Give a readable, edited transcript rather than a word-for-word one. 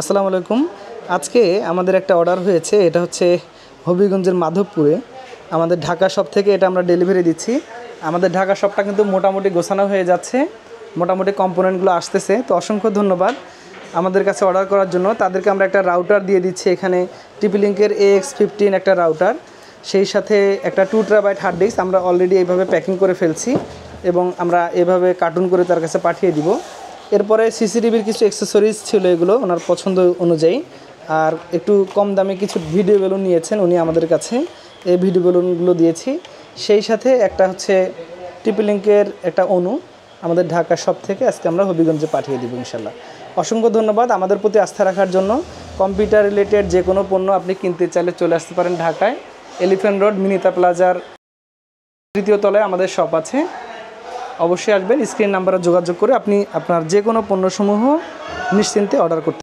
আসসালামু আলাইকুম। আজকে আমাদের একটা অর্ডার হয়েছে, এটা হচ্ছে হবিগঞ্জের মাধবপুরে। আমাদের ঢাকা শপ থেকে এটা আমরা ডেলিভারি দিচ্ছি। আমাদের ঢাকা শপটা কিন্তু মোটামুটি গোছানো হয়ে যাচ্ছে, মোটামুটি কম্পোনেন্টগুলো আসতেছে। তো অসংখ্য ধন্যবাদ আমাদের কাছে অর্ডার করার জন্য। তাদেরকে আমরা একটা রাউটার দিয়ে দিচ্ছি, এখানে TP-Link-এর AX15 একটা রাউটার, সেই সাথে একটা 2 TB হার্ড ডিস্ক আমরা অলরেডি এইভাবে প্যাকিং করে ফেলছি এবং আমরা এভাবে কার্টুন করে তার কাছে পাঠিয়ে দিব। এরপরে CCTVর কিছু অ্যাক্সেসরিজ ছিল, এগুলো ওনার পছন্দ অনুযায়ী। আর একটু কম দামে কিছু ভিডিও বেলুন নিয়েছেন উনি আমাদের কাছে, এই ভিডিও বেলুনগুলো দিয়েছি। সেই সাথে একটা হচ্ছে TP-Link-এর একটা অনু আমাদের ঢাকা শপ থেকে আজকে আমরা হবিগঞ্জে পাঠিয়ে দিব ইনশাল্লাহ। অসংখ্য ধন্যবাদ আমাদের প্রতি আস্থা রাখার জন্য। কম্পিউটার রিলেটেড যে কোনো পণ্য আপনি কিনতে চাইলে চলে আসতে পারেন ঢাকায়, এলিফ্যান্ট রোড মিনিতা প্লাজার 3য় তলায় আমাদের শপ আছে। অবশ্যই আসবেন, স্ক্রিন নাম্বারে যোগাযোগ করে আপনি আপনার যে কোনো পণ্যসমূহ নিশ্চিন্তে অর্ডার করতে